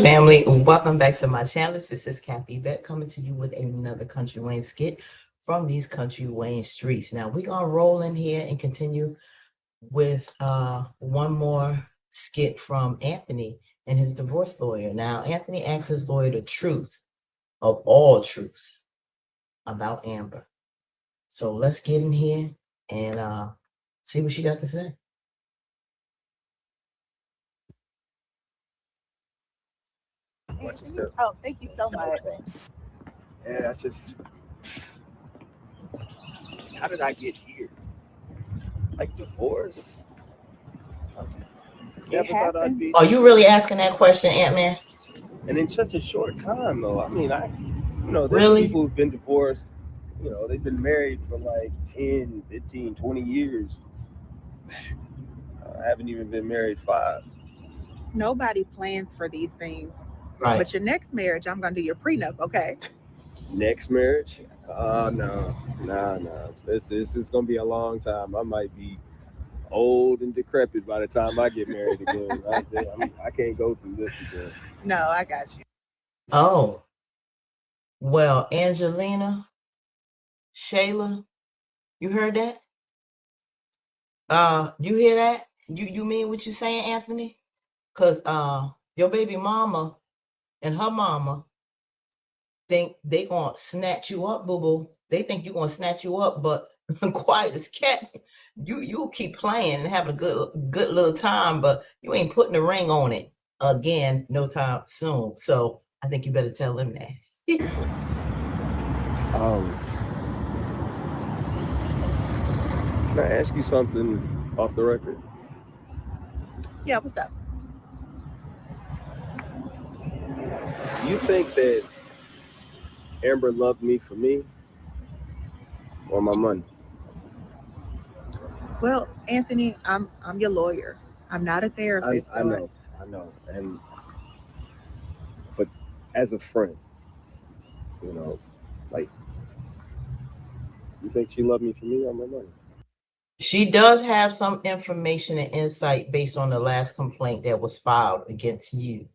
family? Welcome back to my channel. This is Kathy Vet coming to you with another Country Wayne skit from these Country Wayne streets. Now we're gonna roll in here and continue with one more skit from Anthony and his divorce lawyer. Now Anthony asks his lawyer the truth of all truth about Amber. So let's get in here and see what she got to say. Oh, thank you so much. Yeah, I just. How did I get here? Like divorce? Never thought I'd be. Are you really asking that question, Ant-Man? And in such a short time, though. I mean, there's Really? people who've been divorced. They've been married for like 10, 15, 20 years. I haven't even been married 5. Nobody plans for these things. Right. But your next marriage, I'm going to do your prenup, okay? Next marriage? No. This is going to be a long time. I might be old and decrepit by the time I get married again. I can't go through this again. No, I got you. Oh, well, Angelina, Shayla, you heard that? You hear that? You mean what you saying, Anthony? Cause your baby mama and her mama think they gonna snatch you up, boo-boo. They think you gonna snatch you up, but quiet as cat, you keep playing and having a good little time, but you ain't putting the ring on it again no time soon. So I think you better tell them that. Can I ask you something off the record? Yeah, what's up? Do you think that Amber loved me for me or my money? Well, Anthony, I'm your lawyer. I'm not a therapist. I know. But as a friend, like, you think she loved me for me or my money? She does have some information and insight based on the last complaint that was filed against you.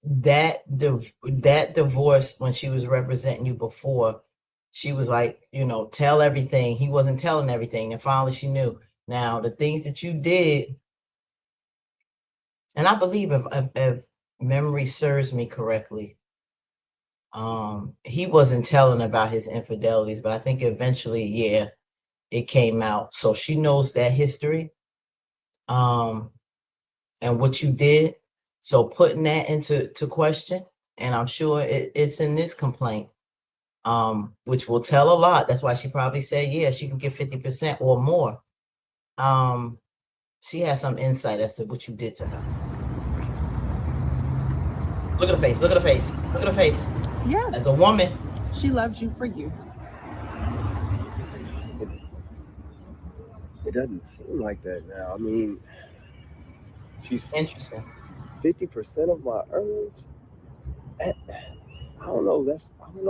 That divorce, when she was representing you before, she was like, tell everything. He wasn't telling everything, and finally she knew. Now the things that you did, and I believe if memory serves me correctly, he wasn't telling about his infidelities, but I think eventually, yeah, it came out. So she knows that history, and what you did. So putting that into question, and I'm sure it's in this complaint, which will tell a lot. That's why she probably said, yeah, she can get 50% or more. She has some insight as to what you did to her. Look at her face. Look at her face. Look at her face. Yeah. As a woman, she loved you for you. It doesn't seem like that now. I mean, she's interesting. 50% of my earnings. I don't know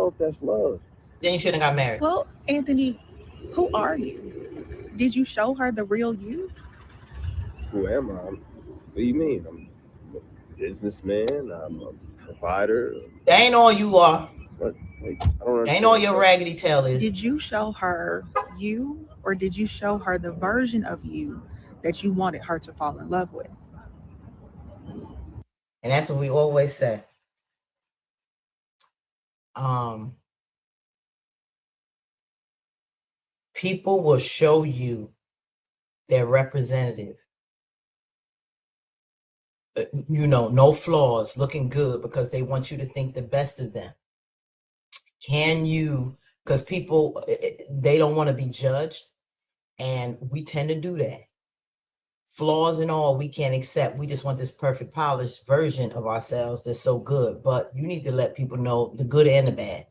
if that's love. Then you shouldn't have got married. Well, Anthony, who are you? Did you show her the real you? Who am I? What do you mean? I'm a businessman. I'm a provider. That ain't all you are. What? Like, I don't understand. Ain't all your raggedy tail is. Did you show her you, or did you show her the version of you that you wanted her to fall in love with? And that's what we always say. People will show you their representative. No flaws, looking good, because they want you to think the best of them. Can you, because people, they don't want to be judged, and we tend to do that. Flaws and all, we can't accept. We just want this perfect polished version of ourselves that's so good. But you need to let people know the good and the bad.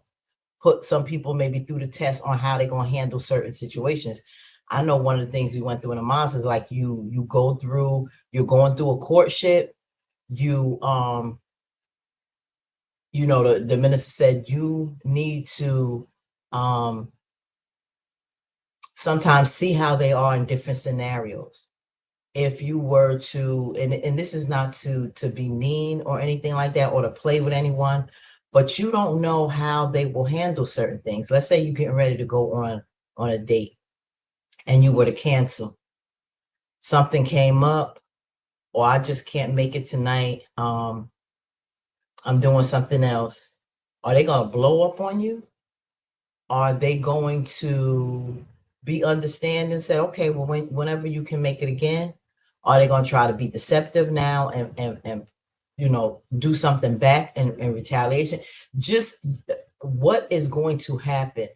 Put some people maybe through the test on how they're going to handle certain situations. I know one of the things we went through in the Moms is like you're going through a courtship. The minister said you need to sometimes see how they are in different scenarios. if you were to, and this is not to be mean or anything like that, or to play with anyone, but you don't know how they will handle certain things. Let's say you're getting ready to go on a date and you were to cancel. Something came up, or I just can't make it tonight. I'm doing something else. Are they gonna blow up on you? Are they going to be understanding and say, okay, well, whenever you can make it again? Are they gonna try to be deceptive now and do something back in retaliation? Just what is going to happen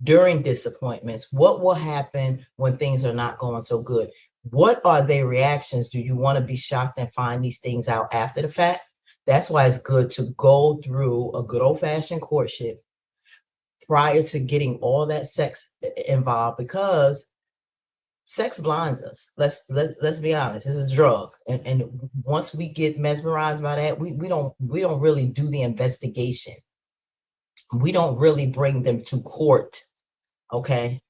during disappointments? What will happen when things are not going so good? What are their reactions? Do you want to be shocked and find these things out after the fact? That's why it's good to go through a good old-fashioned courtship prior to getting all that sex involved, because sex blinds us. Let's be honest. It's a drug, and once we get mesmerized by that, we don't really do the investigation. We don't really bring them to court. Okay,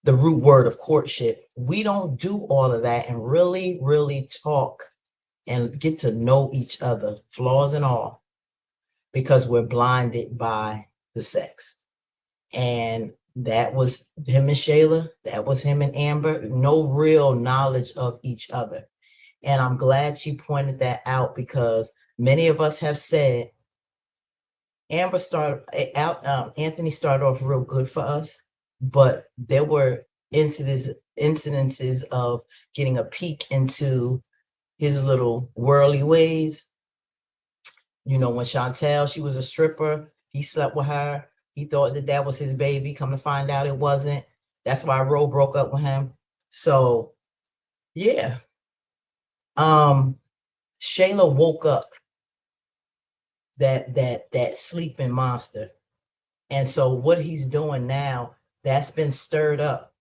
the root word of courtship. We don't do all of that and really talk and get to know each other, flaws and all, because we're blinded by the sex. And that was him and Shayla. That was him and Amber. No real knowledge of each other. And I'm glad she pointed that out, because many of us have said Amber started out, Anthony started off real good for us, but there were incidences of getting a peek into his little whirly ways. When Chantel, she was a stripper, he slept with her. He thought that was his baby. Come to find out it wasn't. That's why Ro broke up with him. So, yeah. Shayla woke up that sleeping monster. And so what he's doing now, that's been stirred up.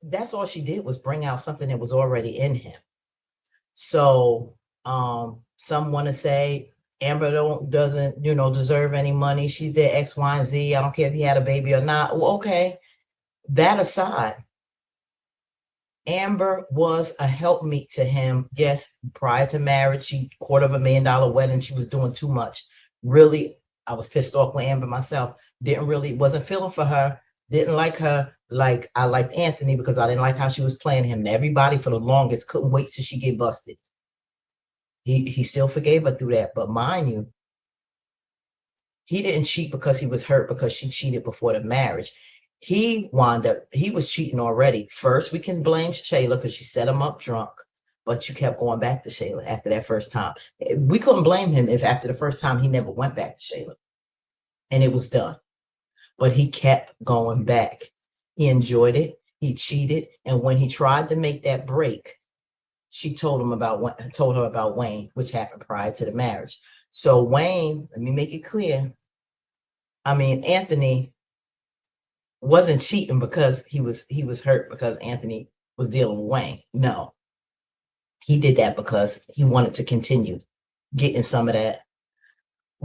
That's all she did, was bring out something that was already in him. So, some want to say Amber doesn't deserve any money. She did X, Y, and Z. I don't care if he had a baby or not. Well, okay. That aside, Amber was a helpmeet to him. Yes, prior to marriage, she $250,000 wedding. She was doing too much. Really, I was pissed off with Amber myself. Wasn't feeling for her. Didn't like her like I liked Anthony, because I didn't like how she was playing him. And everybody for the longest couldn't wait till she get busted. He still forgave her through that. But mind you, he didn't cheat because he was hurt because she cheated before the marriage. He was cheating already. First, we can blame Shayla because she set him up drunk, but you kept going back to Shayla after that first time. We couldn't blame him if after the first time he never went back to Shayla and it was done. But he kept going back. He enjoyed it. He cheated. And when he tried to make that break, she told her about Wayne, which happened prior to the marriage. So Wayne, let me make it clear. Anthony wasn't cheating because he was hurt because Anthony was dealing with Wayne. No, he did that because he wanted to continue getting some of that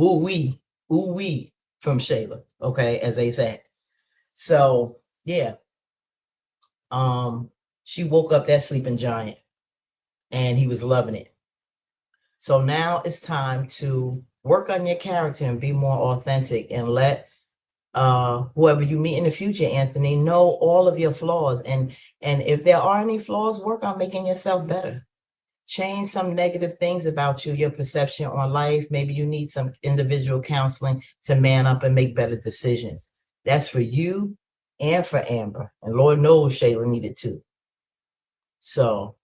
ooh wee from Shayla. Okay, as they say. So yeah, she woke up that sleeping giant. And he was loving it. So now it's time to work on your character and be more authentic, and let whoever you meet in the future, Anthony, know all of your flaws. And if there are any flaws, work on making yourself better. Change some negative things about you, your perception on life. Maybe you need some individual counseling to man up and make better decisions. That's for you and for Amber. And Lord knows Shayla needed too. So,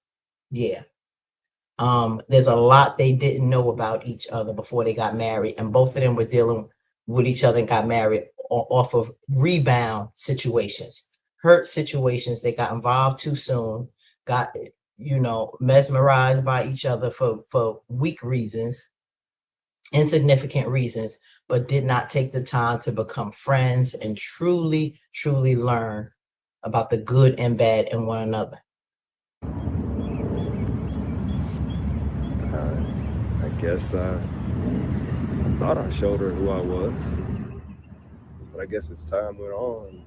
yeah. There's a lot they didn't know about each other before they got married, and both of them were dealing with each other and got married off of rebound situations, hurt situations. They got involved too soon, got mesmerized by each other for weak reasons, insignificant reasons, but did not take the time to become friends and truly learn about the good and bad in one another. I guess I thought I showed her who I was, but I guess as time went on,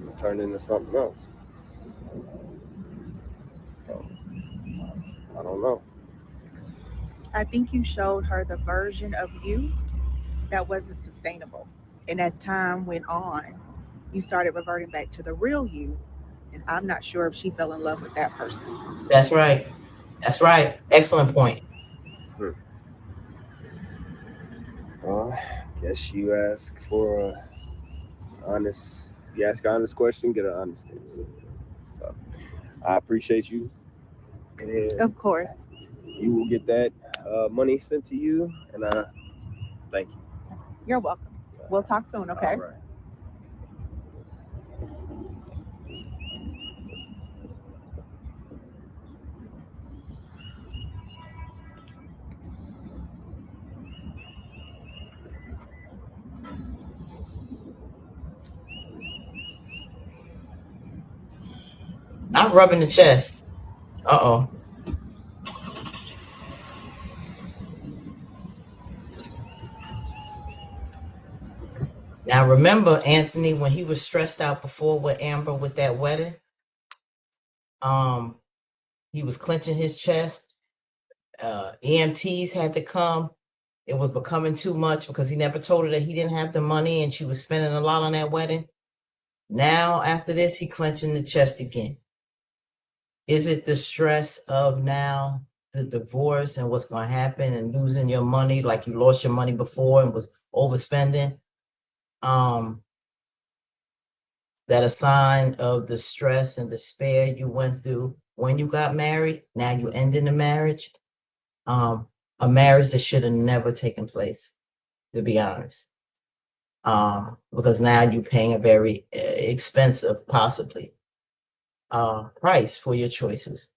it turned into something else. I don't know. I think you showed her the version of you that wasn't sustainable. And as time went on, you started reverting back to the real you. And I'm not sure if she fell in love with that person. That's right. That's right. Excellent point. Hmm. Guess you ask for a honest. You ask an honest question, get an honest answer. So, I appreciate you, and Of course. you will get that money sent to you. And thank you. You're welcome. We'll talk soon, okay? All right. I'm rubbing the chest. Uh-oh. Now remember, Anthony, when he was stressed out before with Amber with that wedding, he was clenching his chest. EMTs had to come. It was becoming too much because he never told her that he didn't have the money and she was spending a lot on that wedding. Now, after this, he clenching the chest again. Is it the stress of now the divorce and what's going to happen and losing your money like you lost your money before and was overspending? That a sign of the stress and despair you went through when you got married? Now you ending the marriage. A marriage that should have never taken place, to be honest. Because now you're paying a very expensive, possibly, price for your choices.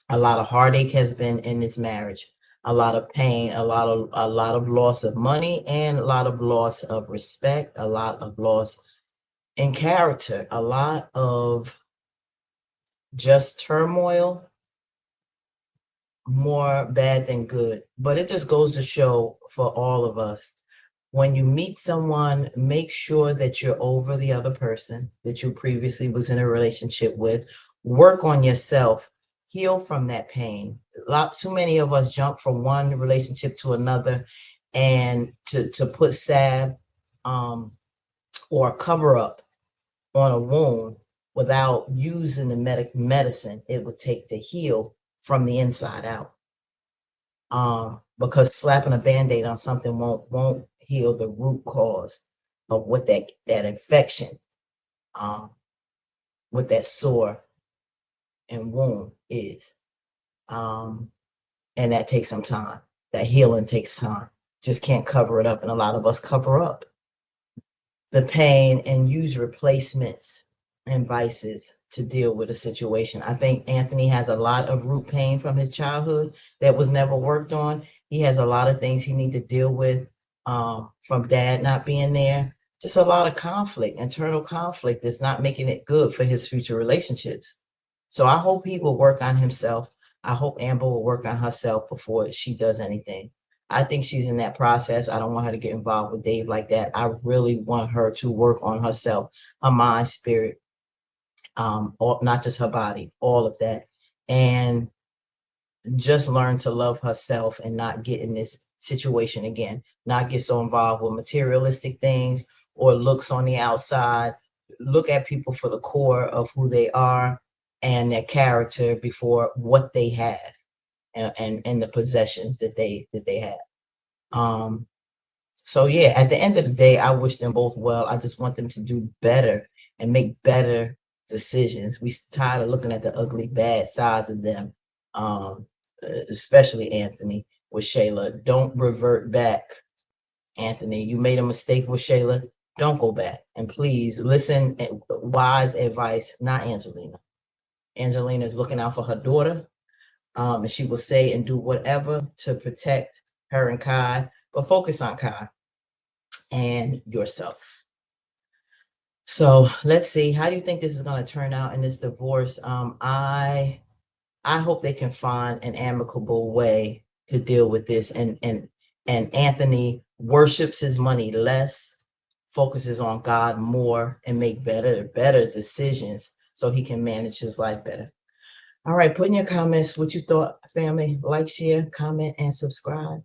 A lot of heartache has been in this marriage, a lot of pain, a lot of loss of money, and a lot of loss of respect, a lot of loss in character, a lot of just turmoil, more bad than good. But it just goes to show for all of us, when you meet someone, make sure that you're over the other person that you previously was in a relationship with. Work on yourself, heal from that pain. Too many of us jump from one relationship to another, and to put salve or cover up on a wound without using the medicine it would take to heal from the inside out. Because slapping a Band-Aid on something won't heal the root cause of what that infection, what that sore and wound is. And that takes some time. That healing takes time. Just can't cover it up. And a lot of us cover up the pain and use replacements and vices to deal with a situation. I think Anthony has a lot of root pain from his childhood that was never worked on. He has a lot of things he needs to deal with from dad not being there. Just a lot of conflict, internal conflict that's not making it good for his future relationships. So I hope he will work on himself. I hope Amber will work on herself before she does anything. I think she's in that process. I don't want her to get involved with Dave like that. I really want her to work on herself, her mind, spirit, not just her body, all of that. And just learn to love herself and not get in this situation again, not get so involved with materialistic things or looks on the outside. Look at people for the core of who they are and their character before what they have and the possessions that they have. So yeah, at the end of the day, I wish them both well. I just want them to do better and make better decisions. We tired of looking at the ugly, bad sides of them. Especially Anthony with Shayla. Don't revert back, Anthony. You made a mistake with Shayla. Don't go back. And please listen, wise advice, not Angelina. Angelina is looking out for her daughter. And she will say and do whatever to protect her and Kai, but focus on Kai and yourself. So let's see. How do you think this is going to turn out in this divorce? I hope they can find an amicable way to deal with this. And Anthony worships his money less, focuses on God more, and make better decisions so he can manage his life better. All right, put in your comments what you thought, family. Like, share, comment, and subscribe.